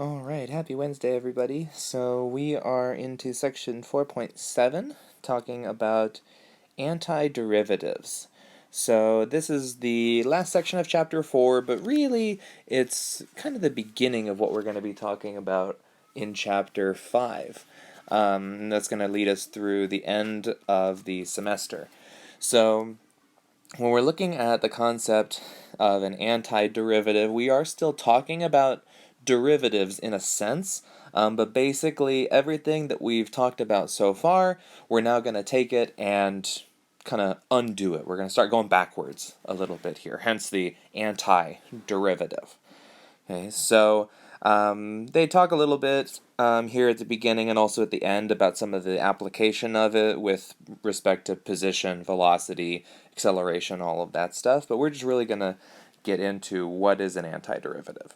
All right, happy Wednesday, everybody. So we are into section 4.7, talking about antiderivatives. So this is the last section of chapter 4, but really it's kind of the beginning of what we're going to be talking about in chapter 5. And that's going to lead us through the end of the semester. So when we're looking at the concept of an antiderivative, we are still talking about derivatives in a sense, but basically everything that we've talked about so far, we're now going to take it and kind of undo it. We're going to start going backwards a little bit here, hence the antiderivative. Okay, so they talk a little bit here at the beginning and also at the end about some of the application of it with respect to position, velocity, acceleration, all of that stuff, but we're just really going to get into what is an antiderivative.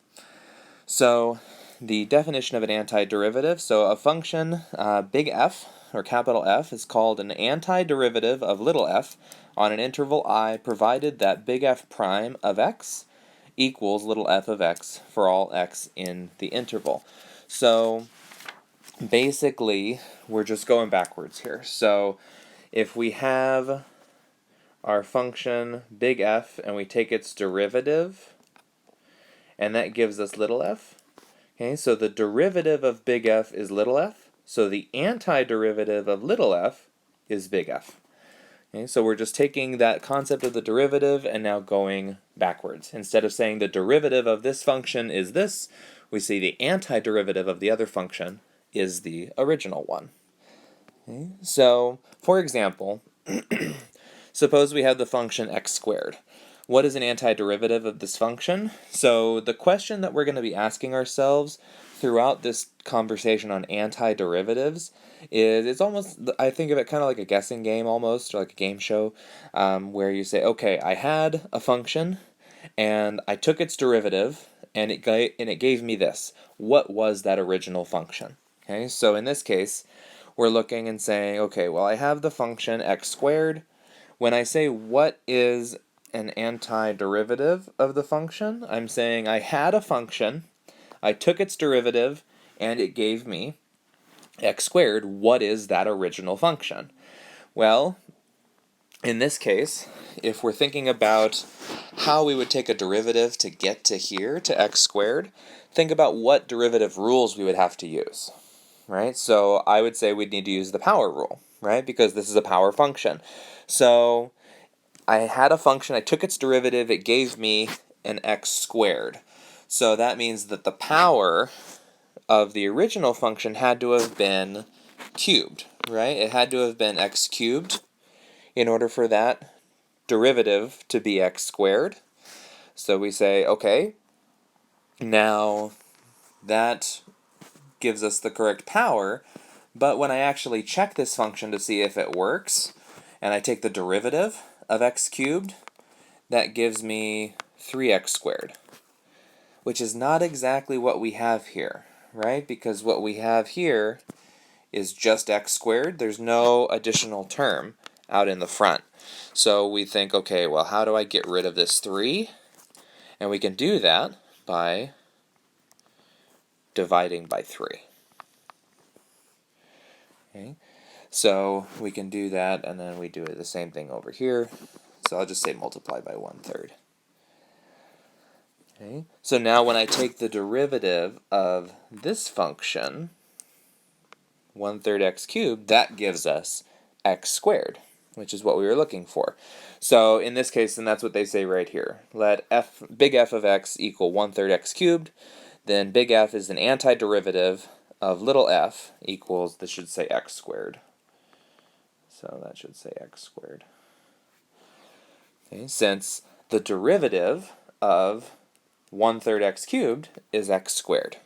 So the definition of an antiderivative, so a function big F or capital F is called an antiderivative of little f on an interval I provided that big F prime of x equals little f of x for all x in the interval. So basically we're just going backwards here. So if we have our function big F and we take its derivative, and that gives us little f. Okay, so the derivative of big F is little f, so the antiderivative of little f is big F. Okay, so we're just taking that concept of the derivative and now going backwards. Instead of saying the derivative of this function is this, we see the antiderivative of the other function is the original one. Okay, so, for example, suppose we have the function x squared. What is an antiderivative of this function? So the question that we're going to be asking ourselves throughout this conversation on antiderivatives is, it's almost, I think of it kind of like a guessing game almost, or like a game show, where you say, okay, I had a function and I took its derivative and it gave me this. What was that original function? Okay, so in this case, we're looking and saying, okay, well, I have the function x squared. When I say what is an antiderivative of the function, I'm saying I had a function, I took its derivative, and it gave me x squared. What is that original function? Well, in this case, if we're thinking about how we would take a derivative to get to here, to x squared, think about what derivative rules we would have to use, right? So I would say we'd need to use the power rule, right? Because this is a power function. So I had a function, I took its derivative, it gave me an x squared. So that means that the power of the original function had to have been cubed, right? It had to have been x cubed in order for that derivative to be x squared. So we say, okay, now that gives us the correct power, but when I actually check this function to see if it works, and I take the derivative of x cubed, that gives me 3x squared, which is not exactly what we have here, right? Because what we have here is just x squared. There's no additional term out in the front. So we think, okay, well, how do I get rid of this 3? And we can do that by dividing by 3. Okay, so we can do that, and then we do it the same thing over here. So I'll just say multiply by 1/3. Okay, so now when I take the derivative of this function, 1/3 x cubed, that gives us x squared, which is what we were looking for. So in this case, then that's what they say right here. Let big F of x equal 1/3 x cubed. Then big F is an antiderivative of little f equals, this should say x squared. So that should say x squared. Okay, since the derivative of 1/3 x cubed is x squared.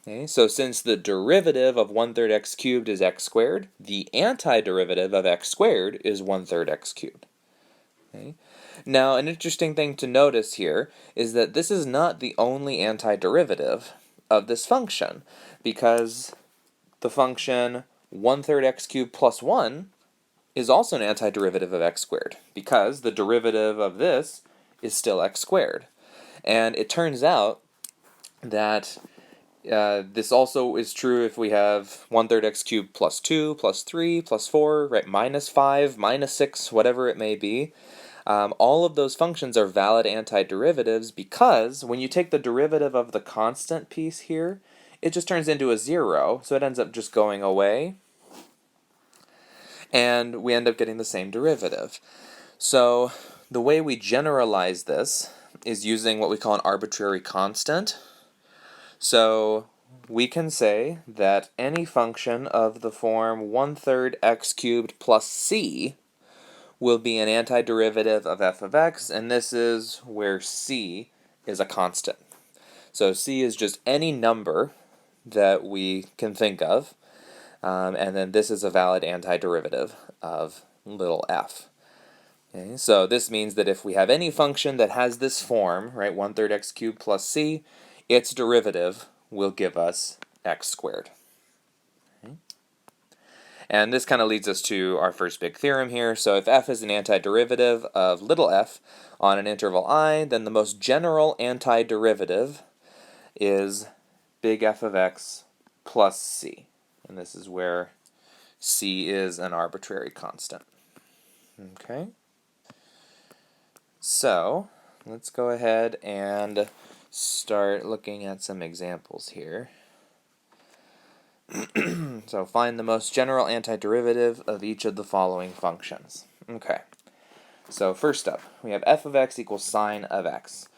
Okay, so since the derivative of 1/3 x cubed is x squared, the antiderivative of x squared is 1/3 x cubed. Okay. Now, an interesting thing to notice here is that this is not the only antiderivative of this function, because the function 1/3 x cubed plus 1 is also an antiderivative of x squared, because the derivative of this is still x squared. And it turns out that This also is true if we have 1/3 x cubed plus 2, plus 3, plus 4, right, minus 5, minus 6, whatever it may be. All of those functions are valid antiderivatives because when you take the derivative of the constant piece here, it just turns into a 0, so it ends up just going away, and we end up getting the same derivative. So the way we generalize this is using what we call an arbitrary constant. So we can say that any function of the form 1/3 x cubed plus c will be an antiderivative of f of x, and this is where c is a constant. So c is just any number that we can think of, and then this is a valid antiderivative of little f. Okay, so this means that if we have any function that has this form, right, 1/3 x cubed plus c, its derivative will give us x squared. Okay. And this kind of leads us to our first big theorem here. So if f is an antiderivative of little f on an interval I, then the most general antiderivative is big F of x plus c. And this is where c is an arbitrary constant. Okay. So let's go ahead and start looking at some examples here. So find the most general antiderivative of each of the following functions. Okay. So first up, we have f of x equals sine of x.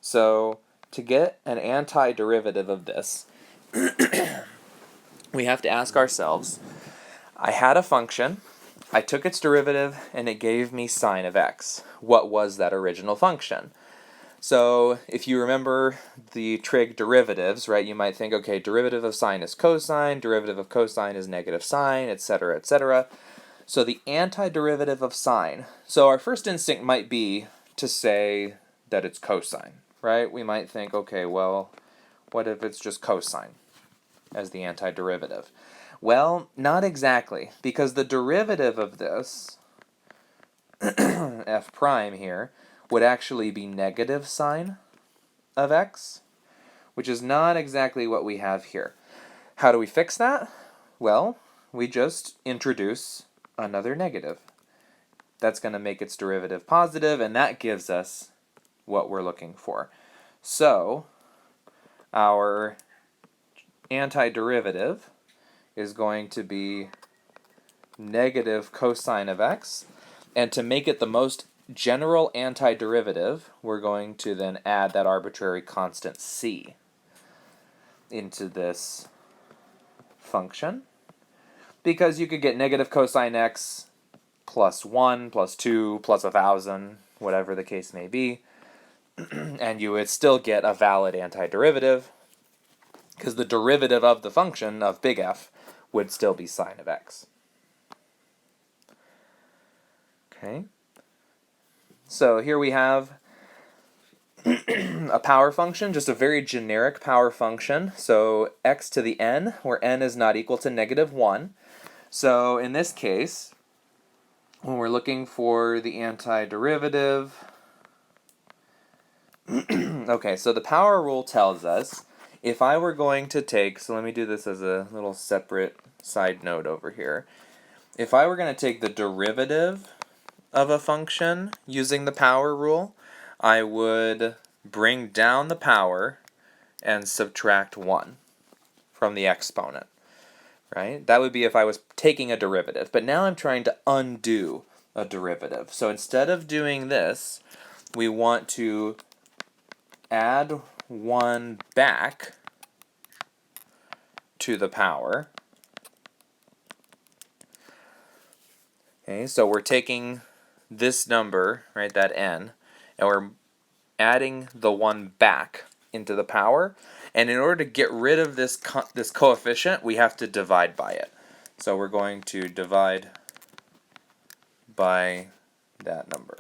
So to get an antiderivative of this, we have to ask ourselves, I had a function, I took its derivative, and it gave me sine of x. What was that original function? So if you remember the trig derivatives, right, you might think, okay, derivative of sine is cosine, derivative of cosine is negative sine, etc., etc. So the antiderivative of sine, so our first instinct might be to say that it's cosine, right? We might think, okay, well, what if it's just cosine as the antiderivative? Well, not exactly, because the derivative of this, f prime here, would actually be negative sine of x, which is not exactly what we have here. How do we fix that? Well, we just introduce another negative. That's going to make its derivative positive, and that gives us what we're looking for. So, our antiderivative is going to be negative cosine of x, and to make it the most general antiderivative, we're going to then add that arbitrary constant c into this function, because you could get negative cosine x plus 1, plus 2, plus 1,000, whatever the case may be, and you would still get a valid antiderivative, because the derivative of the function of big F would still be sine of x. Okay. So here we have a power function, just a very generic power function. So x to the n, where n is not equal to negative 1. So in this case, when we're looking for the antiderivative, okay, so the power rule tells us if I were going to take, so let me do this as a little separate side note over here. If I were going to take the derivative of a function using the power rule, I would bring down the power and subtract 1 from the exponent, right? That would be if I was taking a derivative. But now I'm trying to undo a derivative. So instead of doing this, we want to add 1 back to the power. Okay, so we're taking this number, right, that n, and we're adding the 1 back into the power. And in order to get rid of this coefficient, we have to divide by it. So we're going to divide by that number.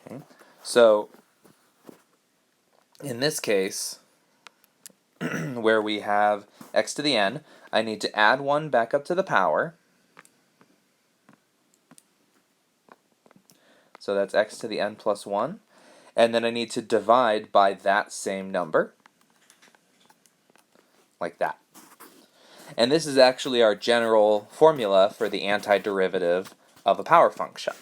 Okay. So in this case, where we have x to the n, I need to add 1 back up to the power. So that's x to the n plus 1. and then I need to divide by that same number, like that. And this is actually our general formula for the antiderivative of a power function.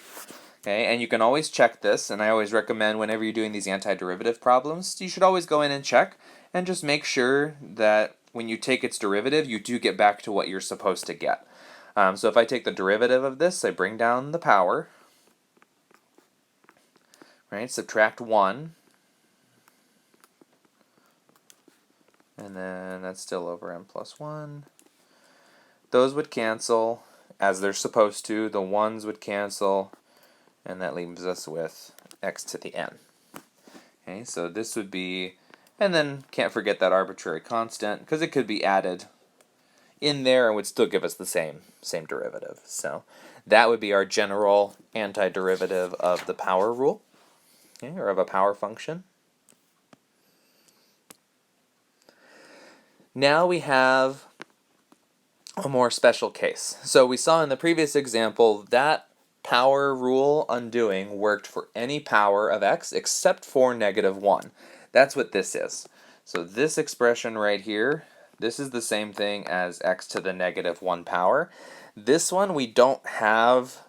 Okay, and you can always check this, and I always recommend whenever you're doing these antiderivative problems, you should always go in and check and just make sure that when you take its derivative, you do get back to what you're supposed to get. So if I take the derivative of this, I bring down the power, right? Subtract 1, and then that's still over n plus 1. Those would cancel as they're supposed to. The 1s would cancel, and that leaves us with x to the n. Okay, so this would be, and then can't forget that arbitrary constant, because it could be added in there and would still give us the same derivative. So that would be our general antiderivative of the power rule, okay, or of a power function. Now we have a more special case. So we saw in the previous example that power rule undoing worked for any power of x except for -1. That's what this is. So this expression right here, this is the same thing as x to the -1 power. This one we don't have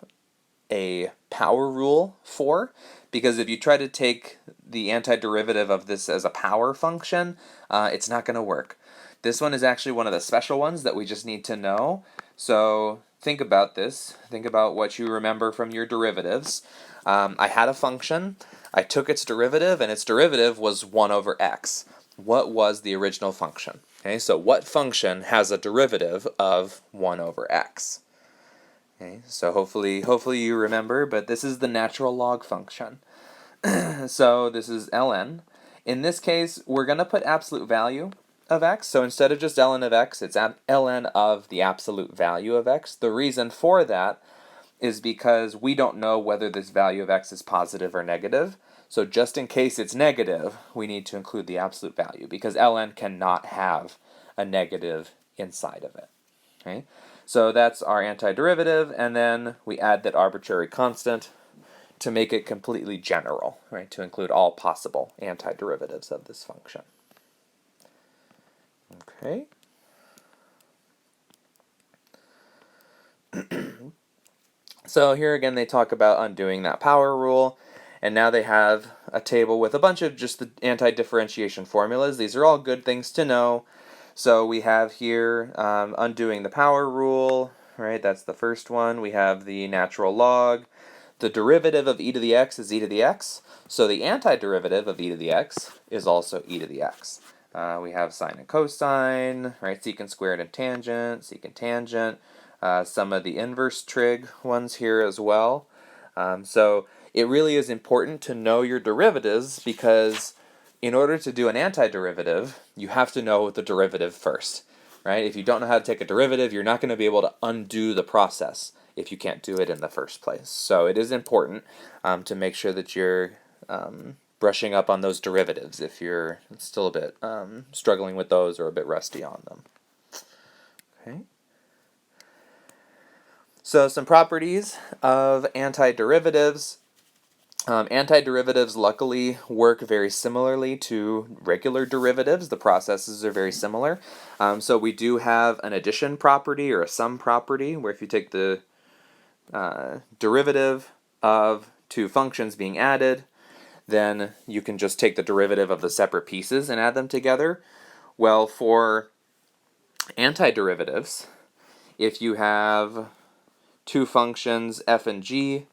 a power rule for, because if you try to take the antiderivative of this as a power function, it's not going to work. This one is actually one of the special ones that we just need to know. So think about this. Think about what you remember from your derivatives. I had a function. I took its derivative, and its derivative was 1 over x. What was the original function? Okay, so what function has a derivative of 1 over x? Okay, so hopefully you remember, but this is the natural log function. So this is ln. In this case, we're going to put absolute value of x. So instead of just ln of x, it's ln of the absolute value of x. The reason for that is because we don't know whether this value of x is positive or negative. So just in case it's negative, we need to include the absolute value, because ln cannot have a negative inside of it. Okay? So that's our antiderivative, and then we add that arbitrary constant to make it completely general, right? To include all possible antiderivatives of this function. Okay. So here again they talk about undoing that power rule, and now they have a table with a bunch of just the anti-differentiation formulas. These are all good things to know. So we have here undoing the power rule, right? That's the first one. We have the natural log. The derivative of e to the x is e to the x. So the antiderivative of e to the x is also e to the x. We have sine and cosine, right? Secant squared and tangent, secant tangent. Some of the inverse trig ones here as well. So it really is important to know your derivatives, because in order to do an antiderivative, you have to know the derivative first, right? If you don't know how to take a derivative, you're not going to be able to undo the process if you can't do it in the first place. So it is important to make sure that you're brushing up on those derivatives if you're still a bit struggling with those or a bit rusty on them. Okay. So some properties of antiderivatives. Antiderivatives luckily work very similarly to regular derivatives. The processes are very similar. So we do have an addition property or a sum property, where if you take the derivative of two functions being added, then you can just take the derivative of the separate pieces and add them together. Well, for antiderivatives, if you have two functions f and g,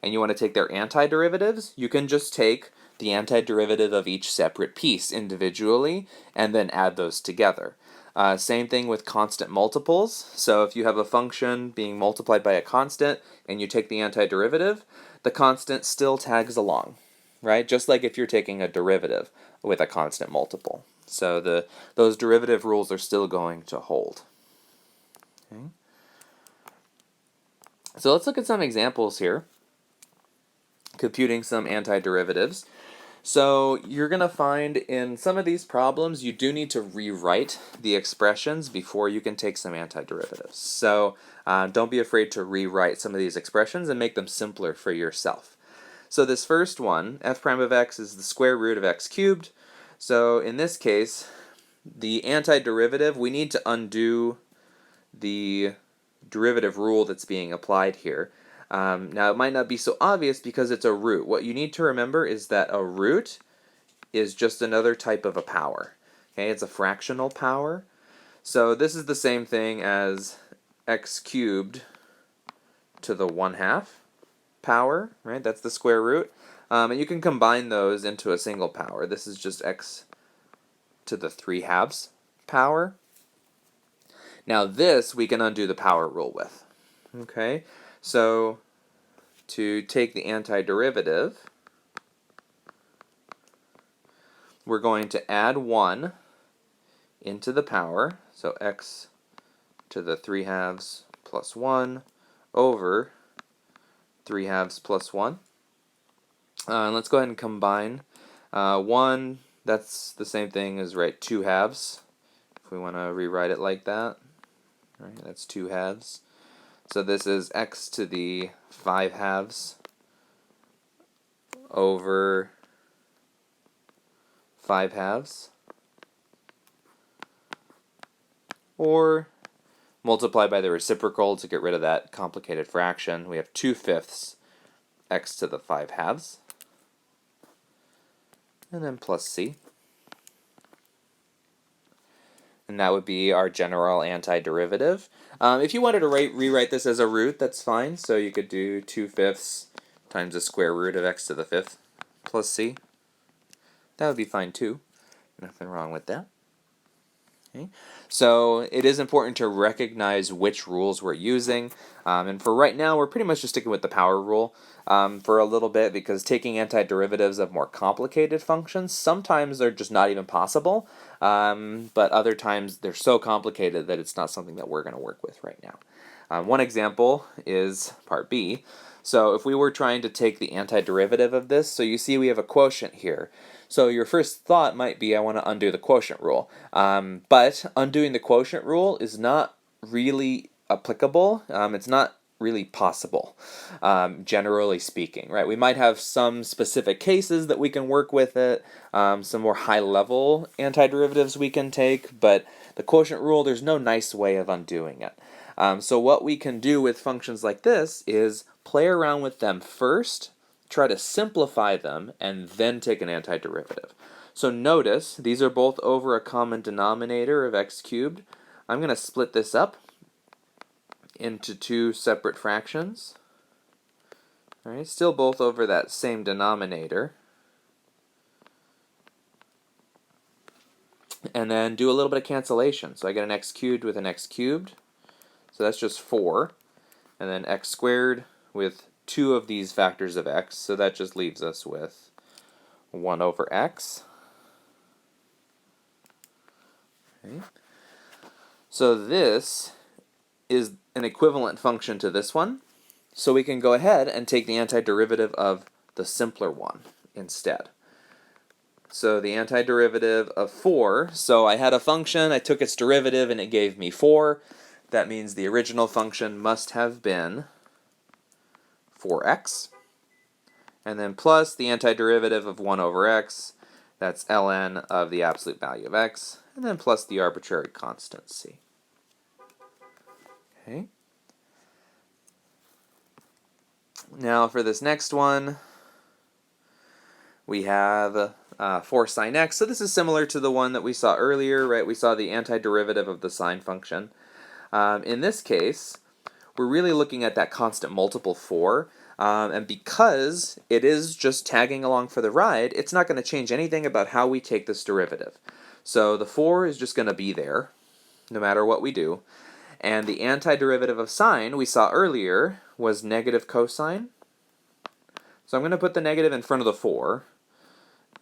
and you want to take their antiderivatives, you can just take the antiderivative of each separate piece individually and then add those together. Same thing with constant multiples. So if you have a function being multiplied by a constant and you take the antiderivative, the constant still tags along, right? Just like if you're taking a derivative with a constant multiple. So those derivative rules are still going to hold. Okay. So let's look at some examples here, computing some antiderivatives. So you're going to find in some of these problems you do need to rewrite the expressions before you can take some antiderivatives. So don't be afraid to rewrite some of these expressions and make them simpler for yourself. So this first one, f prime of x, is the square root of x cubed. So in this case, the antiderivative, we need to undo the derivative rule that's being applied here. Now, it might not be so obvious because it's a root. What you need to remember is that a root is just another type of a power. Okay, it's a fractional power. So this is the same thing as x cubed to the 1/2 power, right? That's the square root. And you can combine those into a single power. This is just x to the 3/2 power. Now this we can undo the power rule with. Okay, so to take the antiderivative, we're going to add 1 into the power, so x to the 3/2 plus 1 over 3/2 plus 1. Let's go ahead and combine 1, that's the same thing as 2/2, if we want to rewrite it like that. Right, that's 2/2. So this is x to the 5/2 over 5/2. Or multiply by the reciprocal to get rid of that complicated fraction. We have 2/5 x to the 5/2. And then plus c. And that would be our general antiderivative. If you wanted to rewrite this as a root, that's fine. So you could do 2/5 times the square root of x to the 5th plus c. That would be fine too. Nothing wrong with that. Okay. So it is important to recognize which rules we're using. And for right now, we're pretty much just sticking with the power rule for a little bit, because taking antiderivatives of more complicated functions, sometimes they're just not even possible, but other times they're so complicated that it's not something that we're going to work with right now. One example is part B. So if we were trying to take the antiderivative of this, so you see we have a quotient here. So your first thought might be, I want to undo the quotient rule. But undoing the quotient rule is not really applicable. It's not really possible, generally speaking, right? We might have some specific cases that we can work with it, some more high-level antiderivatives we can take, but the quotient rule, there's no nice way of undoing it. So what we can do with functions like this is play around with them first, try to simplify them, and then take an antiderivative. So notice, these are both over a common denominator of x cubed. I'm going to split this up into two separate fractions. All right, still both over that same denominator. And then do a little bit of cancellation. So I get an x cubed with an x cubed. So that's just 4. And then x squared with 2 of these factors of x. So that just leaves us with 1 over x. Okay. So this is an equivalent function to this one. So we can go ahead and take the antiderivative of the simpler one instead. So the antiderivative of 4, so I had a function, I took its derivative, and it gave me 4. That means the original function must have been 4x. And then plus the antiderivative of 1 over x, that's ln of the absolute value of x, and then plus the arbitrary constant c. Okay. Now for this next one, we have 4 sine x. So this is similar to the one that we saw earlier, right? We saw the antiderivative of the sine function. In this case, we're really looking at that constant multiple 4, and because it is just tagging along for the ride, it's not going to change anything about how we take this derivative. So the 4 is just going to be there, no matter what we do. And the antiderivative of sine, we saw earlier, was negative cosine. So I'm going to put the negative in front of the 4,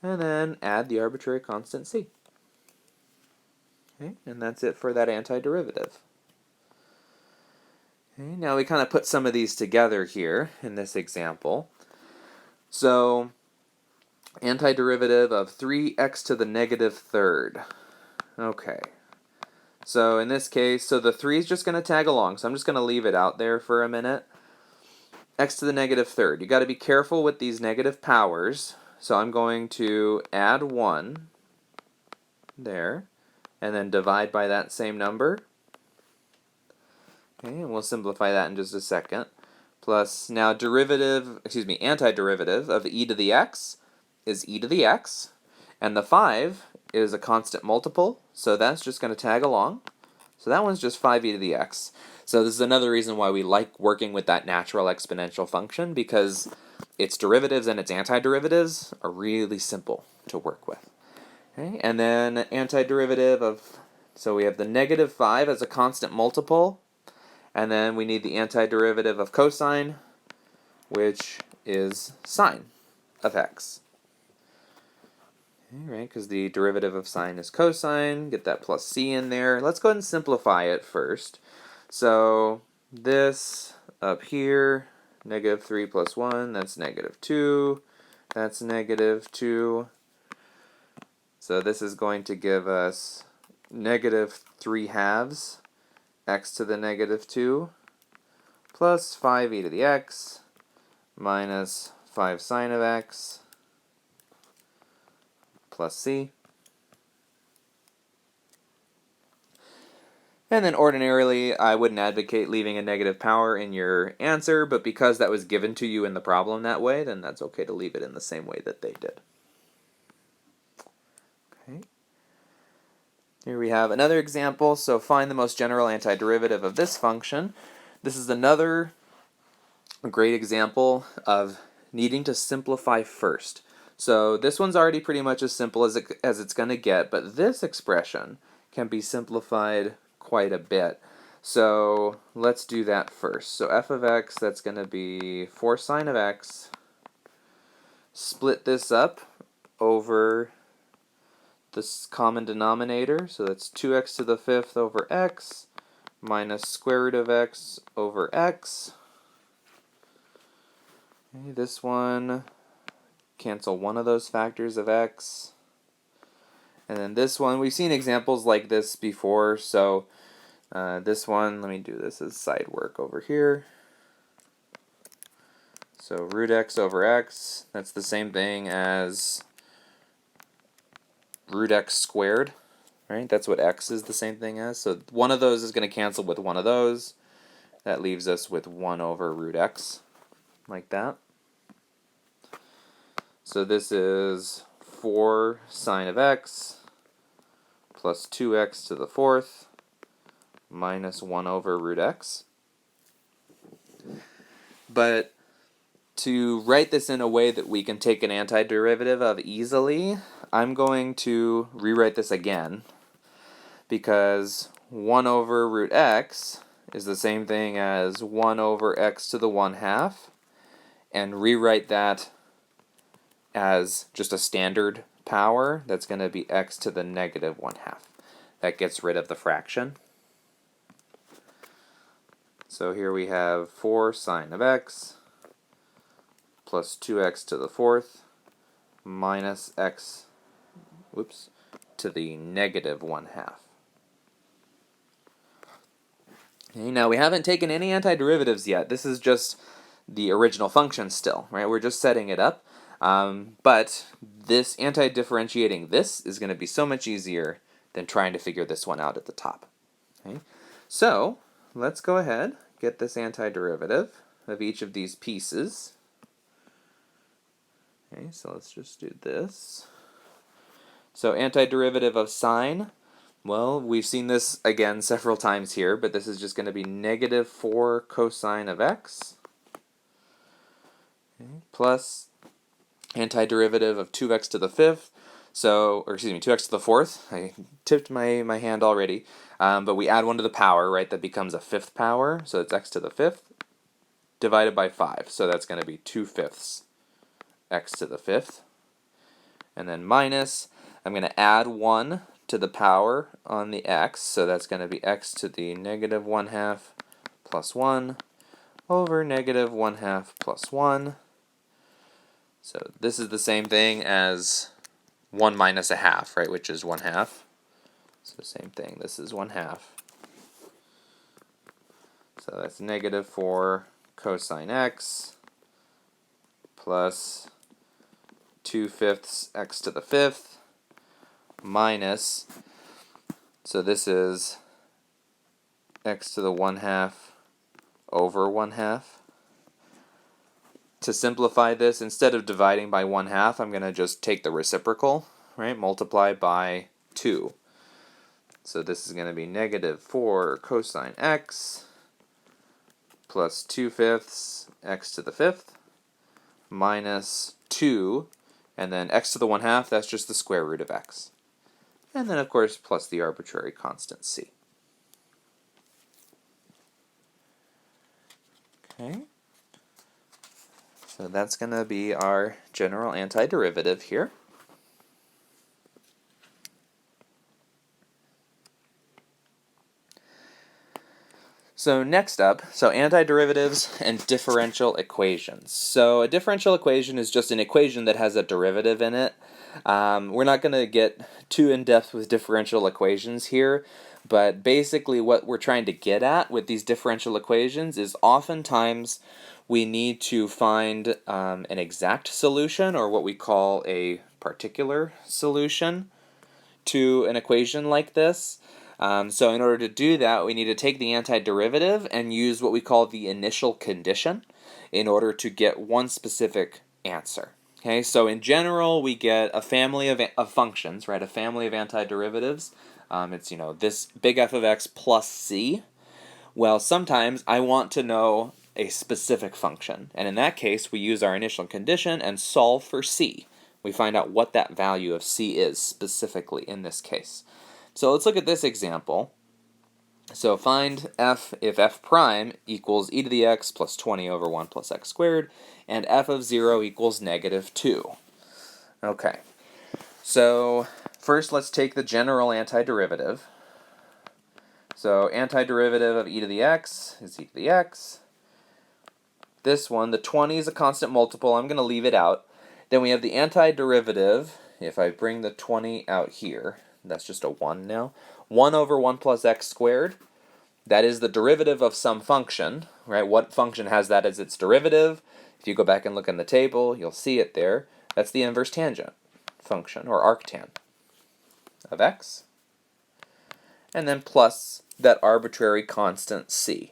and then add the arbitrary constant c. Okay, and that's it for that antiderivative. Okay, now we kind of put some of these together here in this example. So, antiderivative of 3x to the negative third. Okay. So in this case, so the 3 is just going to tag along, so I'm just going to leave it out there for a minute. x to the negative third. You got to be careful with these negative powers. So I'm going to add 1 there, and then divide by that same number. Okay, and we'll simplify that in just a second. Plus, now antiderivative of e to the x is e to the x, and the 5 is a constant multiple, so that's just going to tag along. So that one's just 5e to the x. So this is another reason why we like working with that natural exponential function, because its derivatives and its antiderivatives are really simple to work with. Okay, and then antiderivative of, so we have the negative 5 as a constant multiple, and then we need the antiderivative of cosine, which is sine of x. Okay, right, because the derivative of sine is cosine. Get that plus c in there. Let's go ahead and simplify it first. So this up here, negative 3 plus 1, that's negative 2. That's negative 2. So this is going to give us negative 3 halves x to the negative 2 plus 5e to the x minus 5 sine of x plus c. And then ordinarily, I wouldn't advocate leaving a negative power in your answer, but because that was given to you in the problem that way, then that's okay to leave it in the same way that they did. Okay. Here we have another example. So find the most general antiderivative of this function. This is another great example of needing to simplify first. So this one's already pretty much as simple as it's going to get, but this expression can be simplified quite a bit. So let's do that first. So f of x, that's going to be 4 sine of x. Split this up over this common denominator, so that's 2x to the 5th over x minus square root of x over x. Okay, this one, cancel one of those factors of x. And then this one, we've seen examples like this before, so this one, let me do this as side work over here. So root x over x, that's the same thing as root x squared, right? That's what x is the same thing as. So one of those is going to cancel with one of those. That leaves us with 1 over root x, like that. So this is 4 sine of x plus 2x to the 4th minus 1 over root x. But to write this in a way that we can take an antiderivative of easily, I'm going to rewrite this again, because 1 over root x is the same thing as 1 over x to the 1/2, and rewrite that as just a standard power. That's going to be x to the negative 1/2. That gets rid of the fraction. So here we have 4 sine of x plus 2x to the 4th minus x to the negative 1/2. Okay, now we haven't taken any antiderivatives yet. This is just the original function still, right? We're just setting it up. But this anti-differentiating this is going to be so much easier than trying to figure this one out at the top. Okay? So let's go ahead, get this antiderivative of each of these pieces. Okay, so let's just do this. So antiderivative of sine, well, we've seen this again several times here, but this is just going to be negative 4 cosine of x, okay, plus antiderivative of 2x to the 5th, so, or excuse me, 2x to the 4th. I tipped my hand already, but we add 1 to the power, right? That becomes a 5th power, so it's x to the 5th divided by 5, so that's going to be 2/5 x to the 5th. And then minus, I'm going to add 1 to the power on the x, so that's going to be x to the negative 1/2 plus 1 over negative 1/2 plus 1. So this is the same thing as 1 minus a half, right, which is 1/2. So same thing, this is 1/2. So that's negative 4 cosine x plus 2/5 x to the 5th minus, so this is x to the 1/2 over 1/2. To simplify this, instead of dividing by 1/2, I'm going to just take the reciprocal, right? Multiply by 2. So this is going to be negative 4 cosine x plus 2/5 x to the 5th minus 2, and then x to the 1/2, that's just the square root of x. And then, of course, plus the arbitrary constant c. Okay. So that's going to be our general antiderivative here. So next up, antiderivatives and differential equations. So a differential equation is just an equation that has a derivative in it. We're not going to get too in-depth with differential equations here, but basically what we're trying to get at with these differential equations is oftentimes we need to find an exact solution, or what we call a particular solution, to an equation like this. So in order to do that, we need to take the antiderivative and use what we call the initial condition in order to get one specific answer. Okay, so in general, we get a family of functions, right? A family of antiderivatives. It's, this big F of x plus c. Well, sometimes I want to know a specific function, and in that case, we use our initial condition and solve for c. We find out what that value of c is specifically in this case. So let's look at this example. So find f if f prime equals e to the x plus 20 over 1 plus x squared, and f of 0 equals negative 2. Okay, so first let's take the general antiderivative. So antiderivative of e to the x is e to the x. This one, the 20 is a constant multiple. I'm going to leave it out. Then we have the antiderivative. If I bring the 20 out here, that's just a 1 now. 1 over 1 plus x squared. That is the derivative of some function, right? What function has that as its derivative? If you go back and look in the table, you'll see it there. That's the inverse tangent function, or arctan, of x. And then plus that arbitrary constant c.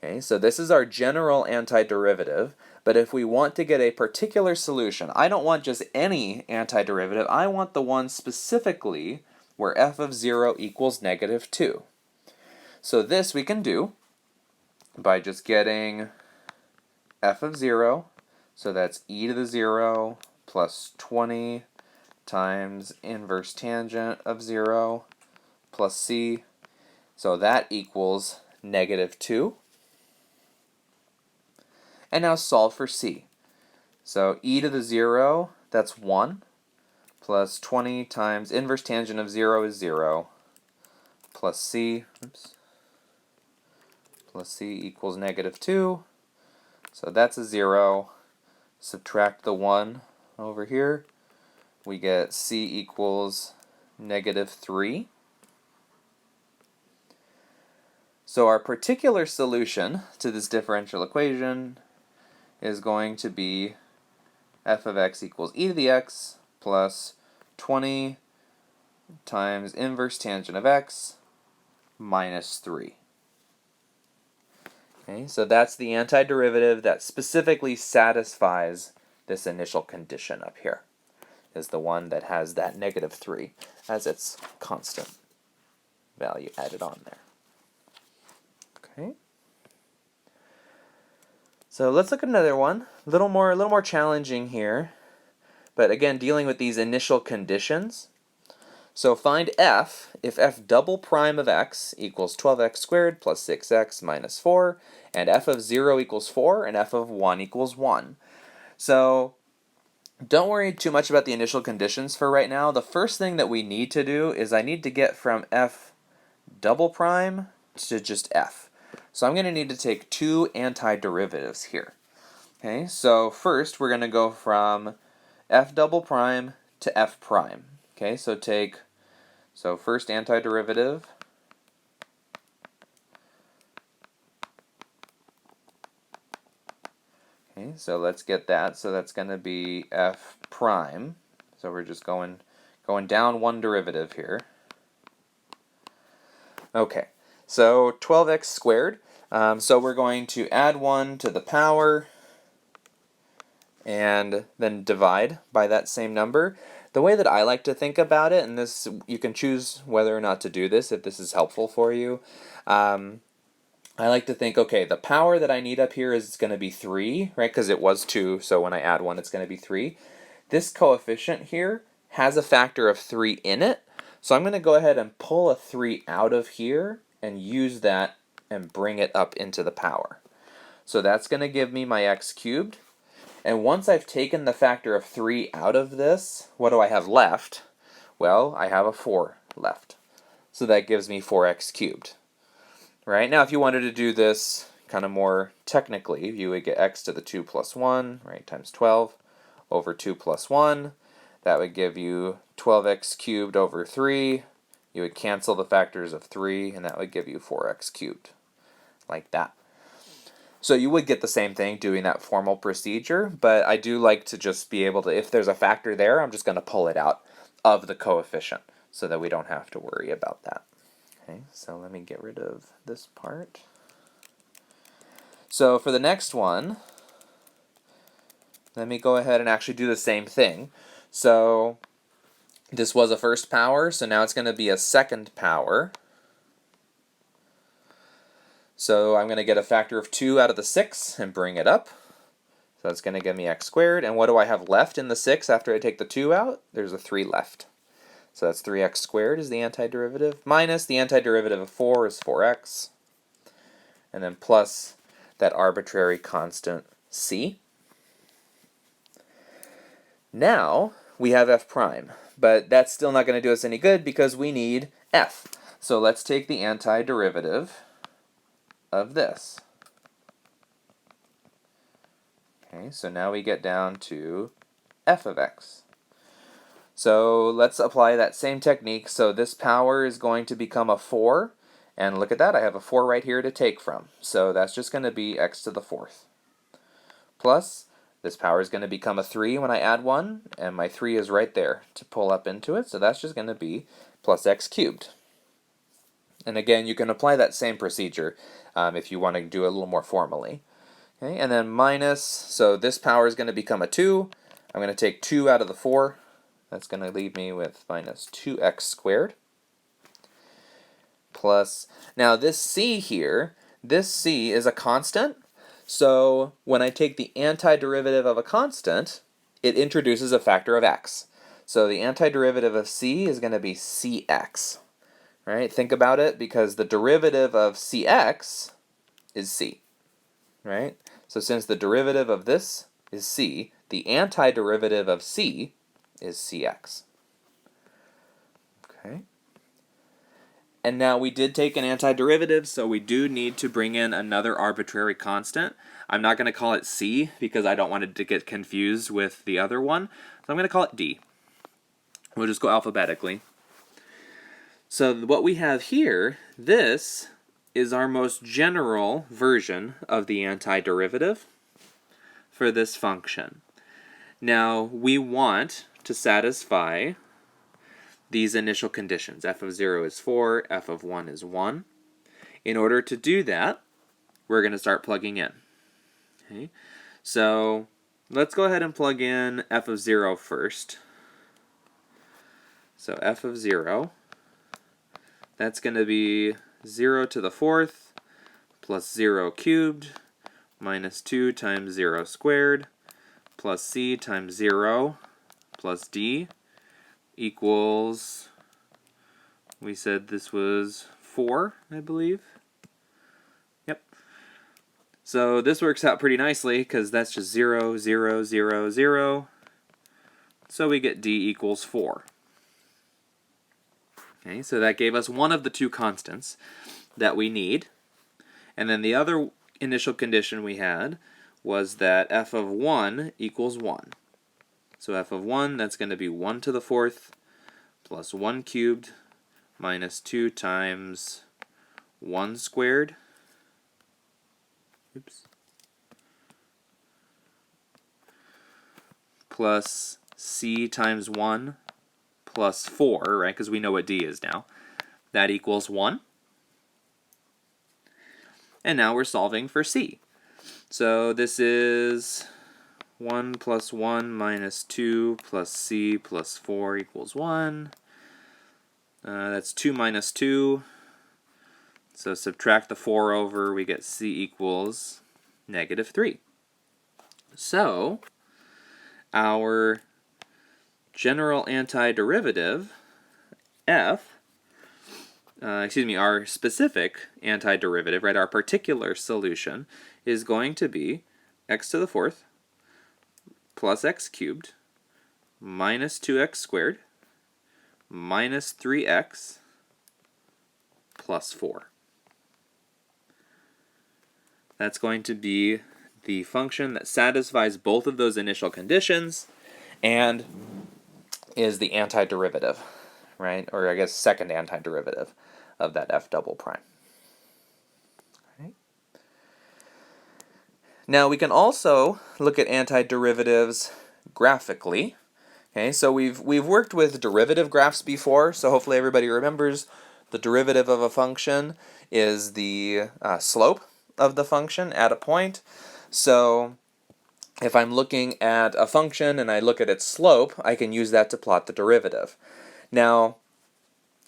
Okay, so this is our general antiderivative, but if we want to get a particular solution, I don't want just any antiderivative, I want the one specifically where f of 0 equals negative 2. So this we can do by just getting f of 0, so that's e to the 0 plus 20 times inverse tangent of 0 plus c, so that equals negative 2. And now solve for c. So e to the 0, that's 1, plus 20 times inverse tangent of 0 is 0, plus c, plus c equals negative 2. So that's a 0. Subtract the 1 over here. We get c equals negative 3. So our particular solution to this differential equation is going to be f of x equals e to the x plus 20 times inverse tangent of x minus 3. Okay, so that's the antiderivative that specifically satisfies this initial condition up here, is the one that has that negative 3 as its constant value added on there. Okay. So let's look at another one, a little more challenging here, but again dealing with these initial conditions. So find f if f double prime of x equals 12x squared plus 6x minus 4, and f of 0 equals 4, and f of 1 equals 1. So don't worry too much about the initial conditions for right now. The first thing that we need to do is I need to get from f double prime to just f. So I'm going to need to take two antiderivatives here. Okay, so first we're going to go from f double prime to f prime. Okay, so first antiderivative Okay, so let's get that. So that's going to be f prime. So we're just going down one derivative here. Okay, so 12x squared. So we're going to add 1 to the power and then divide by that same number. The way that I like to think about it, and this you can choose whether or not to do this if this is helpful for you. I like to think, okay, the power that I need up here is going to be 3, right? Because it was 2, so when I add 1, it's going to be 3. This coefficient here has a factor of 3 in it, so I'm going to go ahead and pull a 3 out of here and use that and bring it up into the power. So that's going to give me my x cubed. And once I've taken the factor of 3 out of this, what do I have left? Well, I have a 4 left. So that gives me 4x cubed. Right? Now, if you wanted to do this kind of more technically, you would get x to the 2 plus 1, right, times 12, over 2 plus 1. That would give you 12x cubed over 3. You would cancel the factors of 3, and that would give you 4x cubed, like that. So you would get the same thing doing that formal procedure, but I do like to just be able to, if there's a factor there, I'm just going to pull it out of the coefficient so that we don't have to worry about that. Okay, so let me get rid of this part. So for the next one, let me go ahead and actually do the same thing. So this was a first power, so now it's going to be a second power. So I'm going to get a factor of 2 out of the 6 and bring it up. So that's going to give me x squared. And what do I have left in the 6 after I take the 2 out? There's a 3 left. So that's 3x squared is the antiderivative, minus the antiderivative of 4 is 4x, and then plus that arbitrary constant c. Now we have f prime, but that's still not going to do us any good because we need f. So let's take the antiderivative of this. Okay, so now we get down to f of x. So let's apply that same technique. So this power is going to become a 4. And look at that, I have a 4 right here to take from. So that's just going to be x to the 4th. Plus, this power is going to become a 3 when I add 1. And my 3 is right there to pull up into it. So that's just going to be plus x cubed. And again, you can apply that same procedure if you want to do it a little more formally. Okay, and then minus, so this power is going to become a 2. I'm going to take 2 out of the 4. That's going to leave me with minus 2x squared. Plus, now this c here, this c is a constant. So when I take the antiderivative of a constant, it introduces a factor of x. So the antiderivative of c is going to be cx. Right? Think about it, because the derivative of cx is c. Right? So since the derivative of this is c, the antiderivative of c is cx. Okay. And now we did take an antiderivative, so we do need to bring in another arbitrary constant. I'm not going to call it c because I don't want it to get confused with the other one. So I'm going to call it d. We'll just go alphabetically. So what we have here, this is our most general version of the antiderivative for this function. Now we want to satisfy these initial conditions. F of 0 is 4, f of 1 is 1. In order to do that, we're going to start plugging in. Okay? So let's go ahead and plug in f of 0 first. So f of 0, that's going to be 0 to the 4th plus 0 cubed minus 2 times 0 squared plus c times 0 plus d equals, we said this was 4, I believe. Yep. So this works out pretty nicely because that's just 0, 0, 0, 0. So we get d equals 4. Okay, so that gave us one of the two constants that we need. And then the other initial condition we had was that f of 1 equals 1. So f of 1, that's going to be 1 to the 4th plus 1 cubed minus 2 times 1 squared. Oops. plus c times 1 plus 4, right, because we know what d is now. That equals 1. And now we're solving for c. So this is 1 plus 1 minus 2 plus c plus 4 equals 1. That's 2 minus 2. So subtract the 4 over, we get c equals negative 3. So our general antiderivative, f, our specific antiderivative, right, our particular solution, is going to be x to the fourth plus x cubed minus 2x squared minus 3x plus 4. That's going to be the function that satisfies both of those initial conditions and is the antiderivative, right? Or I guess second antiderivative of that f double prime. Right. Now we can also look at antiderivatives graphically. Okay, so we've worked with derivative graphs before, so hopefully everybody remembers the derivative of a function is the slope of the function at a point. So if I'm looking at a function and I look at its slope, I can use that to plot the derivative. Now,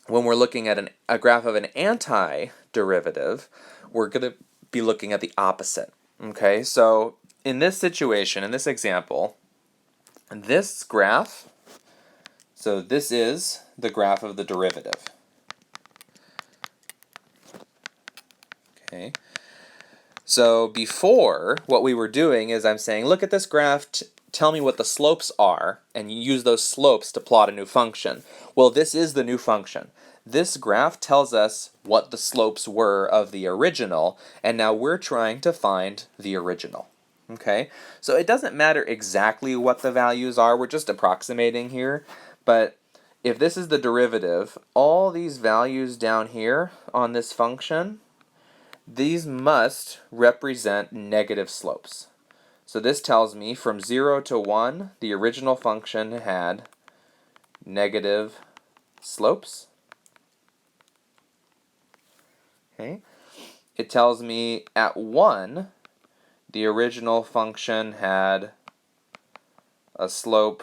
when we're looking at a graph of an antiderivative, we're going to be looking at the opposite. Okay, so in this situation, in this example, this graph, so this is the graph of the derivative. Okay. So before, what we were doing is I'm saying, look at this graph, tell me what the slopes are, and you use those slopes to plot a new function. Well, this is the new function. This graph tells us what the slopes were of the original, and now we're trying to find the original. Okay, so it doesn't matter exactly what the values are, we're just approximating here, but if this is the derivative, all these values down here on this function, these must represent negative slopes. So this tells me from 0 to 1, the original function had negative slopes. Okay. It tells me at 1, the original function had a slope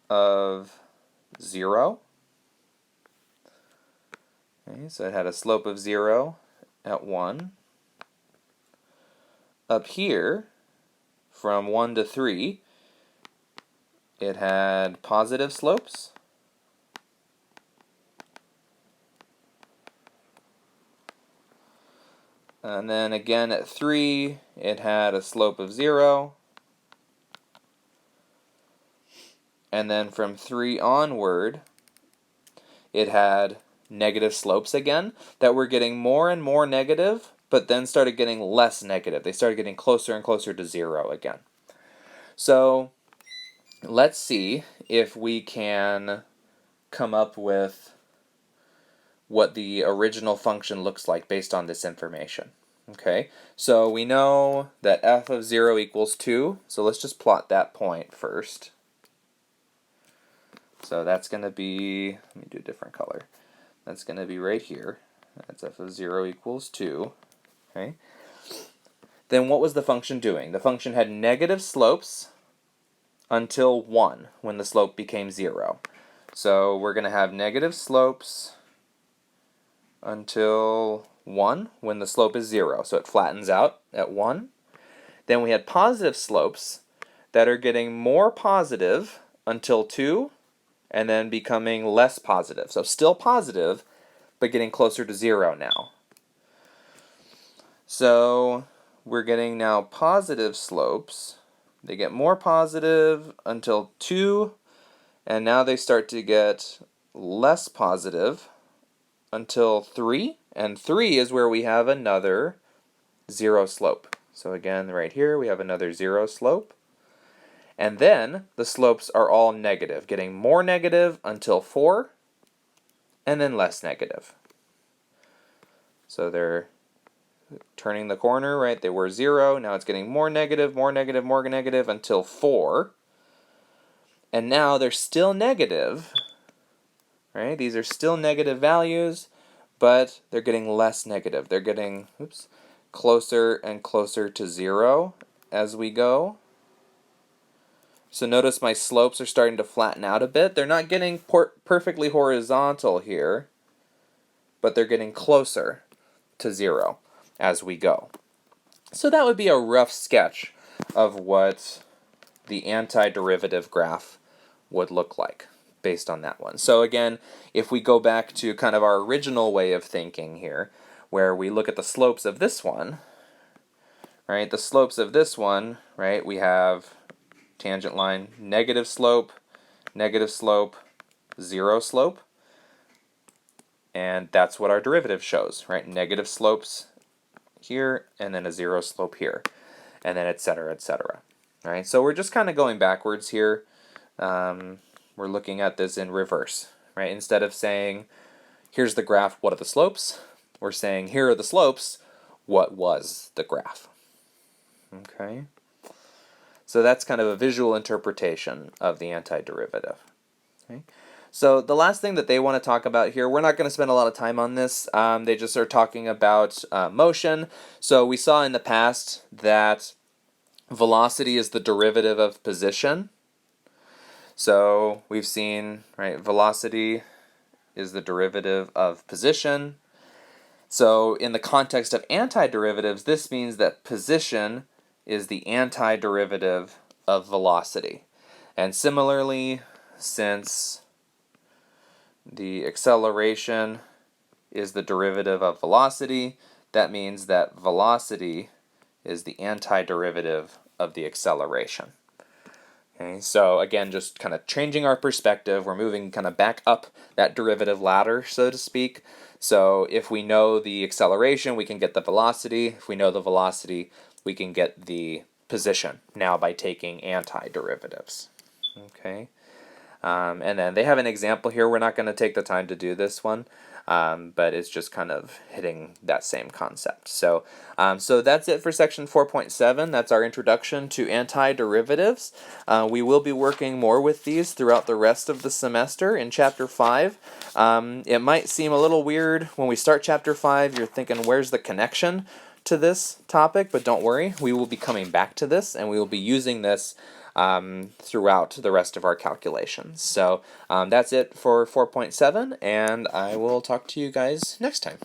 of 0. Okay, so it had a slope of 0 at 1. Up here, from 1 to 3, it had positive slopes. And then again at 3, it had a slope of 0. And then from 3 onward, it had negative slopes again that were getting more and more negative, but then started getting less negative. They started getting closer and closer to 0 again. So let's see if we can come up with what the original function looks like based on this information. Okay, so we know that f of 0 equals 2, so let's just plot that point first. So that's going to be, let me do a different color. That's going to be right here. That's f of 0 equals 2. Okay. Then what was the function doing? The function had negative slopes until 1, when the slope became 0. So we're going to have negative slopes until 1, when the slope is 0. So it flattens out at 1. Then we had positive slopes that are getting more positive until 2, and then becoming less positive. So still positive, but getting closer to 0 now. So we're getting now positive slopes. They get more positive until 2, and now they start to get less positive until 3, and 3 is where we have another 0 slope. So again, right here we have another 0 slope. And then the slopes are all negative, getting more negative until 4, and then less negative. So they're turning the corner, right? They were 0, now it's getting more negative, more negative, more negative until 4. And now they're still negative, right? These are still negative values, but they're getting less negative. They're getting, closer and closer to 0 as we go. So notice my slopes are starting to flatten out a bit. They're not getting perfectly horizontal here, but they're getting closer to 0 as we go. So that would be a rough sketch of what the antiderivative graph would look like based on that one. So again, if we go back to kind of our original way of thinking here, where we look at the slopes of this one, right? The slopes of this one, right? We have tangent line, negative slope, 0 slope. And that's what our derivative shows, right? Negative slopes here, and then a 0 slope here, and then et cetera, et cetera. Right? So we're just kind of going backwards here. We're looking at this in reverse, right? Instead of saying, here's the graph, what are the slopes? We're saying, here are the slopes, what was the graph? Okay? So that's kind of a visual interpretation of the antiderivative. Okay? So the last thing that they want to talk about here, we're not going to spend a lot of time on this. They just are talking about motion. So we saw in the past that velocity is the derivative of position. So we've seen, right, velocity is the derivative of position. So in the context of antiderivatives, this means that position is the antiderivative of velocity. And similarly, since the acceleration is the derivative of velocity, that means that velocity is the antiderivative of the acceleration. Okay, so again, just kind of changing our perspective, we're moving kind of back up that derivative ladder, so to speak. So if we know the acceleration, we can get the velocity. If we know the velocity, we can get the position now by taking antiderivatives. Okay. And then they have an example here. We're not going to take the time to do this one, but it's just kind of hitting that same concept. So that's it for section 4.7. That's our introduction to antiderivatives. We will be working more with these throughout the rest of the semester in chapter 5. It might seem a little weird when we start chapter 5. You're thinking, where's the connection to this topic? But don't worry, we will be coming back to this, and we will be using this throughout the rest of our calculations. So that's it for 4.7, and I will talk to you guys next time.